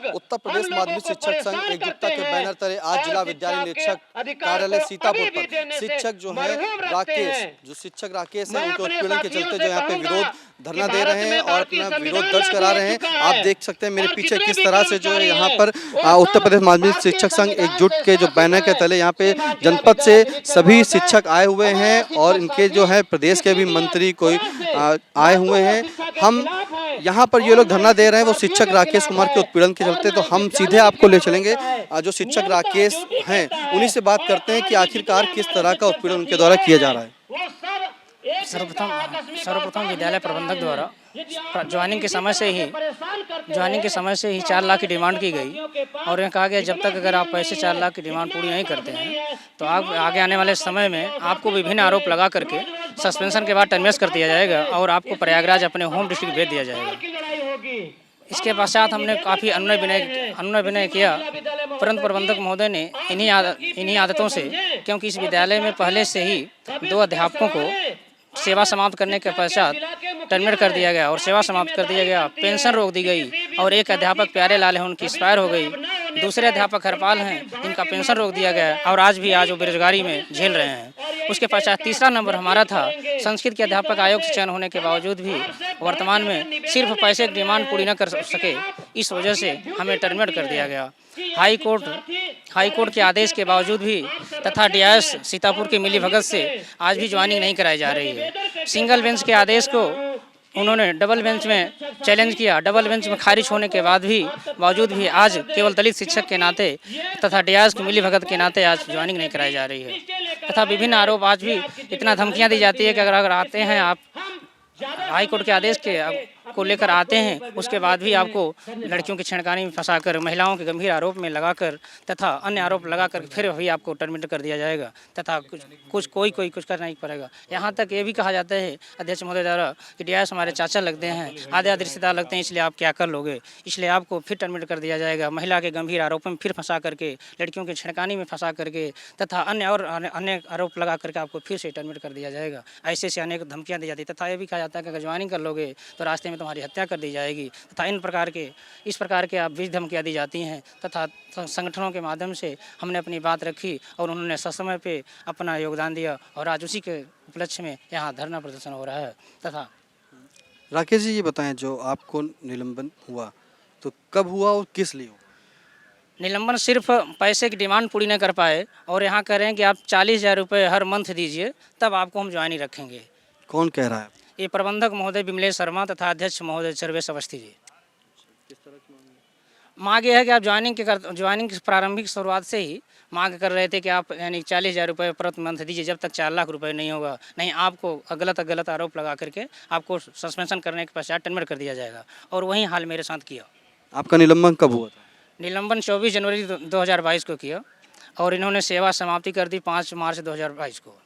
उत्तर प्रदेश माध्यमिक शिक्षक संघ एकजुटता के बैनर तले आज जिला विद्यालय निरीक्षक कार्यालय सीतापुर पर शिक्षक जो है राकेश है उनके उत्पीड़न के चलते जो यहाँ पे विरोध धरना दे रहे हैं और अपना विरोध दर्ज करा रहे हैं। आप देख सकते हैं मेरे पीछे किस तरह से जो है यहाँ पर उत्तर प्रदेश माध्यमिक शिक्षक संघ एकजुट के जो बैनर के तले यहाँ पे जनपद से सभी शिक्षक आए हुए हैं और इनके जो है प्रदेश के भी मंत्री कोई आए हुए हैं। हम यहाँ पर ये लोग धरना दे रहे हैं वो शिक्षक राकेश कुमार के उत्पीड़न के चलते, तो हम सीधे आपको ले चलेंगे जो शिक्षक राकेश हैं उन्हीं से बात करते हैं कि आखिरकार किस तरह का उत्पीड़न उनके द्वारा किया जा रहा है। सर्वप्रथम विद्यालय प्रबंधक द्वारा ज्वाइनिंग के समय से ही 4 लाख की डिमांड की गई और यह कहा गया जब तक अगर आप पैसे 4 लाख की डिमांड पूरी नहीं करते हैं तो आप आगे आने वाले समय में आपको विभिन्न आरोप लगा करके सस्पेंशन के बाद टर्मिनेट कर दिया जाएगा और आपको प्रयागराज अपने होम डिस्ट्रिक्ट भेज दिया जाएगा। इसके पश्चात हमने काफ़ी अनुनय विनय किया, परंतु प्रबंधक महोदय ने इन्हीं आदतों से, क्योंकि इस विद्यालय में पहले से ही 2 अध्यापकों को सेवा समाप्त करने के पश्चात टर्मिनेट कर दिया गया और सेवा समाप्त कर दिया गया, पेंशन रोक दी गई और एक अध्यापक प्यारे लाल हैं उनकी एक्सपायर हो गई, दूसरे अध्यापक हरपाल हैं जिनका पेंशन रोक दिया गया और आज वो बेरोजगारी में झेल रहे हैं। उसके पश्चात तीसरा नंबर हमारा था, संस्कृत के अध्यापक आयोग से चयन होने के बावजूद भी वर्तमान में सिर्फ पैसे की डिमांड पूरी न कर सके, इस वजह से हमें टर्मिनेट कर दिया गया। हाई कोर्ट के आदेश के बावजूद भी तथा डीआईएस सीतापुर की मिलीभगत से आज भी ज्वाइनिंग नहीं कराई जा रही है। सिंगल बेंच के आदेश को उन्होंने डबल बेंच में चैलेंज किया, डबल बेंच में खारिज होने के बावजूद भी आज केवल दलित शिक्षक के नाते तथा डीआईएस की मिलीभगत के नाते आज ज्वाइनिंग नहीं कराई जा रही है। तथा विभिन्न आरोप आज भी इतना धमकियां दी जाती है कि अगर आते हैं आप हाई कोर्ट के आदेश को लेकर आते हैं, उसके बाद भी आपको लड़कियों की छेड़खानी में फंसाकर, महिलाओं के गंभीर आरोप में लगाकर तथा अन्य आरोप लगाकर फिर भी आपको टर्मिनेट कर दिया जाएगा तथा कोई कुछ करना नहीं पड़ेगा। यहाँ तक ये भी कहा जाता है अध्यक्ष महोदय द्वारा कि डीआईएस हमारे चाचा लगते हैं, आधे रिश्तेदार लगते हैं, इसलिए आप क्या कर लोगे, इसलिए आपको फिर टर्मिनेट कर दिया जाएगा। महिला के गंभीर आरोपों में फिर फंसा करके, लड़कियों की छेड़खानी में फंसा करके तथा अन्य आरोप लगा करके आपको फिर से टर्मिनेट कर दिया जाएगा। ऐसे अनेक धमकियाँ दी जाती है तथा ये भी कहा जाता है कि अगर ज्वाइनिंग कर लोगे तो रास्ते में तुम्हारी हत्या कर दी जाएगी तथा इस प्रकार के आप बीच धमकियाँ दी जाती हैं तथा संगठनों के माध्यम से हमने अपनी बात रखी और उन्होंने समय पे अपना योगदान दिया और आज उसी के उपलक्ष्य में यहाँ धरना प्रदर्शन हो रहा है। तथा राकेश जी ये बताएं, जो आपको निलंबन हुआ तो कब हुआ और किस लिए हुआ? निलंबन सिर्फ पैसे की डिमांड पूरी नहीं कर पाए और यहाँ कह रहे हैं कि आप 40,000 रुपये हर मंथ दीजिए तब आपको हम ज्वाइनिंग रखेंगे। कौन कह रहा है? ये प्रबंधक महोदय विमलेश शर्मा तथा अध्यक्ष महोदय सर्वेश अवस्थी जी। किस तरह की मांग ये है कि आप ज्वाइनिंग की प्रारंभिक शुरुआत से ही मांग कर रहे थे कि आप यानी 40,000 रुपये प्रति मंथ दीजिए जब तक 4 लाख रुपए नहीं होगा, नहीं आपको गलत आरोप लगा करके आपको सस्पेंशन करने के पश्चात टर्मिनेट कर दिया जाएगा और वही हाल मेरे साथ किया। आपका निलंबन कब हुआ था? निलंबन 24 जनवरी 2022 को किया और इन्होंने सेवा समाप्ति कर दी 5 मार्च 2022 को।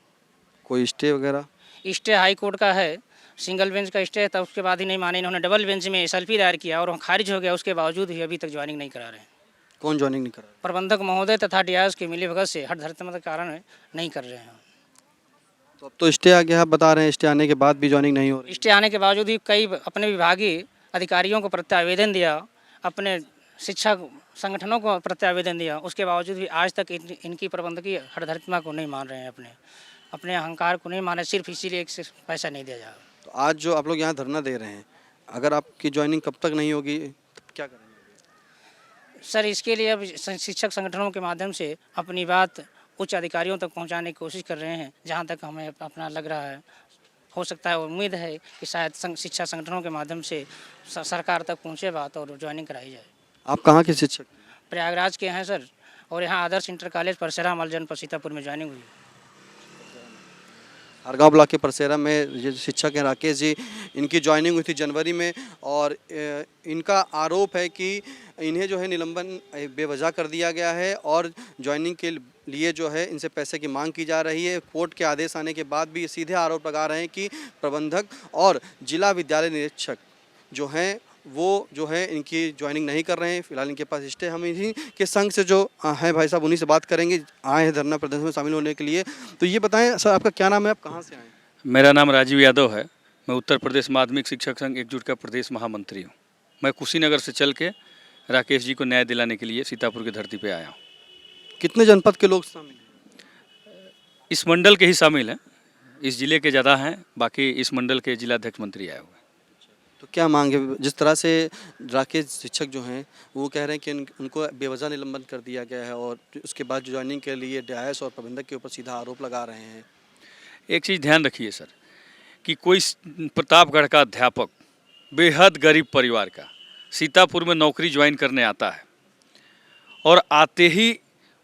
कोई स्टे वगैरह? स्टे हाई कोर्ट का है, सिंगल बेंच का स्टे था, उसके बाद ही नहीं माने, इन्होंने डबल बेंच में एसएलपी दायर किया और खारिज हो गया, उसके बावजूद भी अभी तक ज्वाइनिंग नहीं करा रहे हैं। कौन ज्वाइनिंग नहीं करा रहे? प्रबंधक महोदय तथा डीआईएस की मिलीभगत से हर धरती के कारण नहीं कर रहे हैं। तो अब तो स्टे आ गया, आप बता रहे हैं स्टे आने के बाद भी ज्वाइनिंग नहीं हो रही? स्टे आने के बावजूद भी कई अपने विभागीय अधिकारियों को प्रत्यावेदन दिया, अपने शिक्षा संगठनों को प्रत्यावेदन दिया, उसके बावजूद भी आज तक इनकी प्रबंधकीय हरधर्मिता को नहीं मान रहे हैं, अपने अहंकार को नहीं माने, सिर्फ इसीलिए पैसा नहीं दिया जाएगा। तो आज जो आप लोग यहाँ धरना दे रहे हैं, अगर आपकी ज्वाइनिंग कब तक नहीं होगी तब क्या करेंगे? सर इसके लिए अब शिक्षक संगठनों के माध्यम से अपनी बात उच्च अधिकारियों तक पहुँचाने की कोशिश कर रहे हैं, जहाँ तक हमें अपना लग रहा है। हो सकता है, उम्मीद है कि शायद शिक्षा संगठनों के माध्यम से सरकार तक पहुँचे बात और ज्वाइनिंग कराई जाए। आप कहाँ के शिक्षक? प्रयागराज के हैं सर, और यहाँ आदर्श इंटर कॉलेज परसेरा मल जनपद सीतापुर में ज्वाइनिंग हुई। हरगांव ब्लॉक के परसेरा में ये शिक्षक हैं राकेश जी, इनकी ज्वाइनिंग हुई थी जनवरी में और इनका आरोप है कि इन्हें जो है निलंबन बेवजह कर दिया गया है और ज्वाइनिंग के लिए जो है इनसे पैसे की मांग की जा रही है। कोर्ट के आदेश आने के बाद भी सीधे आरोप लगा रहे हैं कि प्रबंधक और जिला विद्यालय निरीक्षक जो हैं वो जो है इनकी ज्वाइनिंग नहीं कर रहे हैं। फिलहाल इनके पास स्टे, हम इन्हीं के संघ से जो हैं भाई साहब उन्हीं से बात करेंगे, आए हैं धरना प्रदर्शन में शामिल होने के लिए। तो ये बताएं सर, आपका क्या नाम है, आप कहाँ से आए हैं? मेरा नाम राजीव यादव है, मैं उत्तर प्रदेश माध्यमिक शिक्षक संघ एकजुट का प्रदेश महामंत्री हूँ। मैं कुशीनगर से चल के राकेश जी को न्याय दिलाने के लिए सीतापुर की धरती पे आया हूँ। कितने जनपद के लोग शामिल हैं? इस मंडल के ही शामिल हैं, इस जिले के ज़्यादा हैं, बाकी इस मंडल के जिलाध्यक्ष मंत्री आए हुए हैं। तो क्या मांग है? जिस तरह से राकेश शिक्षक जो हैं वो कह रहे हैं कि उनको बेवजह निलंबन कर दिया गया है और उसके बाद ज्वाइनिंग के लिए डीआईएस और प्रबंधक के ऊपर सीधा आरोप लगा रहे हैं। एक चीज़ ध्यान रखिए सर कि कोई प्रतापगढ़ का अध्यापक बेहद गरीब परिवार का सीतापुर में नौकरी ज्वाइन करने आता है और आते ही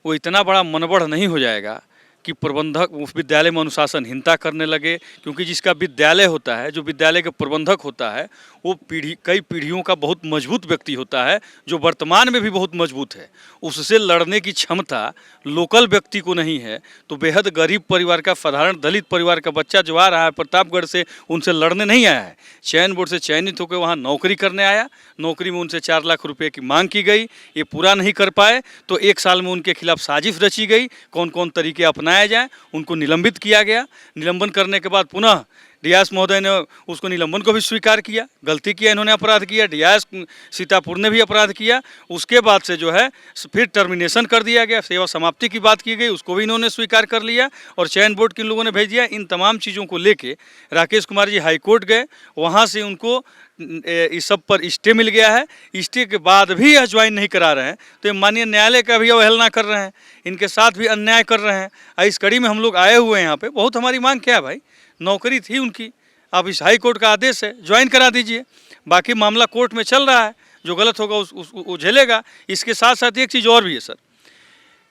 वो इतना बड़ा मनबढ़ नहीं हो जाएगा कि प्रबंधक उस विद्यालय में अनुशासनहीनता करने लगे, क्योंकि जिसका विद्यालय होता है, जो विद्यालय के प्रबंधक होता है, वो कई पीढ़ियों का बहुत मजबूत व्यक्ति होता है, जो वर्तमान में भी बहुत मजबूत है। उससे लड़ने की क्षमता लोकल व्यक्ति को नहीं है। तो बेहद गरीब परिवार का, साधारण दलित परिवार का बच्चा जो आ रहा है प्रतापगढ़ से, उनसे लड़ने नहीं आया है। चयन बोर्ड से चयनित होकर वहाँ नौकरी करने आया। नौकरी में उनसे 4 लाख रुपये की मांग की गई, ये पूरा नहीं कर पाए तो 1 साल में उनके खिलाफ साजिश रची गई, कौन कौन तरीके अपनाए जाएँ, उनको निलंबित किया गया। निलंबन करने के बाद पुनः डीआईएस महोदय ने उसको निलंबन को भी स्वीकार किया। गलती किया, इन्होंने अपराध किया, डीआईएस सीतापुर ने भी अपराध किया। उसके बाद से जो है फिर टर्मिनेशन कर दिया गया, सेवा समाप्ति की बात की गई, उसको भी इन्होंने स्वीकार कर लिया और चयन बोर्ड के लोगों ने भेज दिया। इन तमाम चीज़ों को लेके राकेश कुमार जी हाईकोर्ट गए, वहाँ से उनको इस सब पर स्टे मिल गया है। स्टे के बाद भी यह ज्वाइन नहीं करा रहे हैं, तो ये माननीय न्यायालय का भी अवहेलना कर रहे हैं, इनके साथ भी अन्याय कर रहे हैं। इस कड़ी में हम लोग आए हुए हैं यहाँ पे। बहुत हमारी मांग क्या है भाई, नौकरी थी उनकी, अब इस हाई कोर्ट का आदेश है, ज्वाइन करा दीजिए। बाकी मामला कोर्ट में चल रहा है, जो गलत होगा वो झेलेगा। इसके साथ साथ एक चीज़ और भी है सर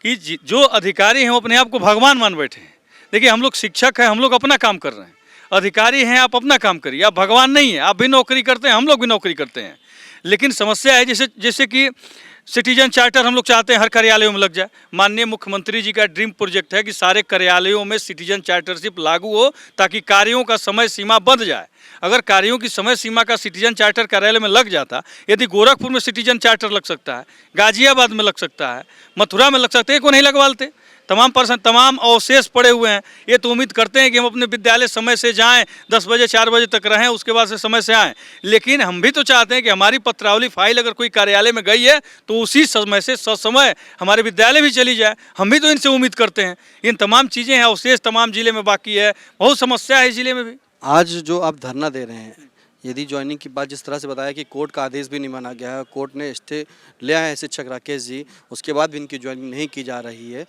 कि जो अधिकारी हैं वो अपने आप को भगवान मान बैठे हैं। देखिए, हम लोग शिक्षक हैं, हम लोग अपना काम कर रहे हैं। अधिकारी हैं, आप अपना काम करिए, आप भगवान नहीं हैं। आप भी नौकरी करते हैं, हम लोग भी नौकरी करते हैं। लेकिन समस्या है जैसे कि सिटीजन चार्टर हम लोग चाहते हैं हर कार्यालयों में लग जाए। माननीय मुख्यमंत्री जी का ड्रीम प्रोजेक्ट है कि सारे कार्यालयों में सिटीजन चार्टरशिप लागू हो, ताकि कार्यों का समय सीमा बंध जाए। अगर कार्यों की समय सीमा का सिटीजन चार्टर कार्यालय में लग जाता, यदि गोरखपुर में सिटीजन चार्टर लग सकता है, गाजियाबाद में लग सकता है, मथुरा में लग सकता है, को नहीं लगवाते? तमाम अवशेष पड़े हुए हैं। ये तो उम्मीद करते हैं कि हम अपने विद्यालय समय से जाएं, 10 बजे 4 बजे तक रहें, उसके बाद से समय से आएँ। लेकिन हम भी तो चाहते हैं कि हमारी पत्रावली फाइल अगर कोई कार्यालय में गई है तो उसी समय से ससमय हमारे विद्यालय भी चली जाए। हम भी तो इनसे उम्मीद करते हैं। इन तमाम चीज़ें हैं, अवशेष तमाम जिले में बाकी है, बहुत समस्या है इस जिले में भी। आज जो आप धरना दे रहे हैं, यदि ज्वाइनिंग की बात जिस तरह से बताया कि कोर्ट का आदेश भी नहीं माना गया है, कोर्ट ने स्टे ले आए हैं शिक्षक राकेश जी, उसके बाद भी इनकी ज्वाइनिंग नहीं की जा रही है,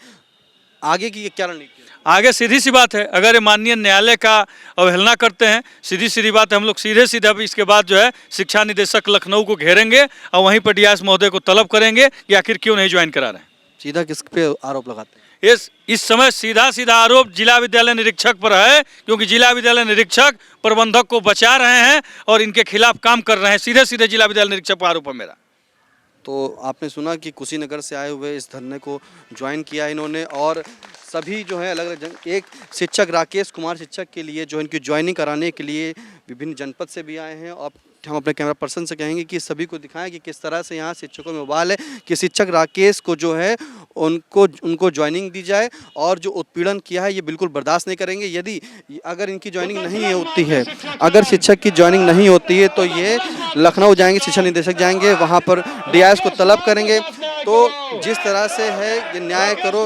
आगे की क्या रणनीति है? आगे सीधी सी बात है, अगर ये माननीय न्यायालय का अवहेलना करते हैं, सीधी बात है, हम लोग सीधे इसके बाद जो है शिक्षा निदेशक लखनऊ को घेरेंगे और वहीं पर डीआईएस महोदय को तलब करेंगे कि आखिर क्यों नहीं ज्वाइन करा रहे हैं। सीधा किस पे आरोप लगाते हैं? इस समय सीधा आरोप जिला विद्यालय निरीक्षक पर है, क्योंकि जिला विद्यालय निरीक्षक प्रबंधक को बचा रहे हैं और इनके खिलाफ काम कर रहे हैं। सीधे जिला विद्यालय निरीक्षक पर आरोप है मेरा। तो आपने सुना कि कुशीनगर से आए हुए इस धरने को ज्वाइन किया इन्होंने और सभी जो है अलग अलग एक शिक्षक राकेश कुमार शिक्षक के लिए जो इनकी ज्वाइनिंग कराने के लिए विभिन्न जनपद से भी आए हैं। और हम अपने कैमरा पर्सन से कहेंगे कि सभी को दिखाएं कि किस तरह से यहाँ शिक्षकों में उबाल है कि शिक्षक राकेश को जो है उनको ज्वाइनिंग दी जाए और जो उत्पीड़न किया है ये बिल्कुल बर्दाश्त नहीं करेंगे। यदि अगर इनकी ज्वाइनिंग नहीं होती है, अगर शिक्षक की ज्वाइनिंग नहीं होती है तो ये लखनऊ जाएंगे, शिक्षा निदेशक जाएंगे, वहाँ पर डीआईएस को तलब करेंगे। तो जिस तरह से है ये न्याय करो,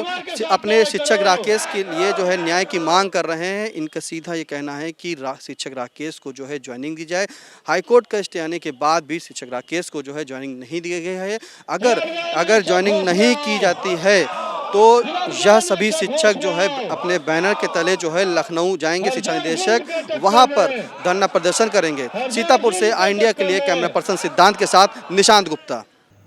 अपने शिक्षक राकेश के लिए जो है न्याय की मांग कर रहे हैं। इनका सीधा ये कहना है कि शिक्षक राकेश को जो है ज्वाइनिंग दी जाए। हाईकोर्ट का स्टे आने के बाद भी शिक्षक राकेश को जो है ज्वाइनिंग नहीं दी गई है। अगर ज्वाइनिंग नहीं की जाती है तो यह सभी शिक्षक जो है अपने बैनर के तले जो है लखनऊ जाएंगे, शिक्षा निदेशक वहां पर धरना प्रदर्शन करेंगे। सीतापुर से आई इंडिया के लिए कैमरा पर्सन सिद्धांत के साथ निशांत गुप्ता।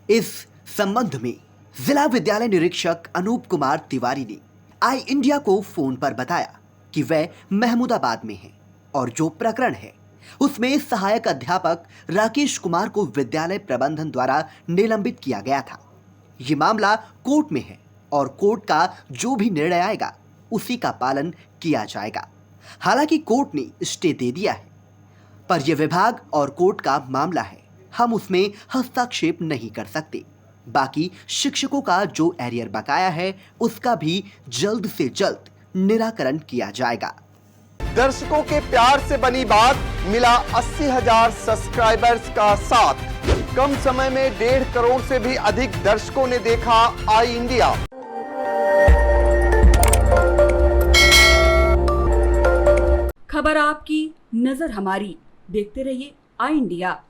इस संबंध में जिला विद्यालय निरीक्षक अनूप कुमार तिवारी ने आई इंडिया को फोन पर बताया कि वह महमूदाबाद में है और जो प्रकरण है उसमें सहायक अध्यापक राकेश कुमार को विद्यालय प्रबंधन द्वारा निलंबित किया गया था। ये मामला कोर्ट में है और कोर्ट का जो भी निर्णय आएगा उसी का पालन किया जाएगा। हालांकि कोर्ट ने स्टे दे दिया है, पर यह विभाग और कोर्ट का मामला है, हम उसमें हस्तक्षेप नहीं कर सकते। बाकी शिक्षकों का जो एरियर बकाया है उसका भी जल्द से जल्द निराकरण किया जाएगा। दर्शकों के प्यार से बनी बात, मिला 80,000 सब्सक्राइबर्स का साथ। कम समय में 1.5 करोड़ से भी अधिक दर्शकों ने देखा आई इंडिया। खबर आपकी, नजर हमारी। देखते रहिए आई इंडिया।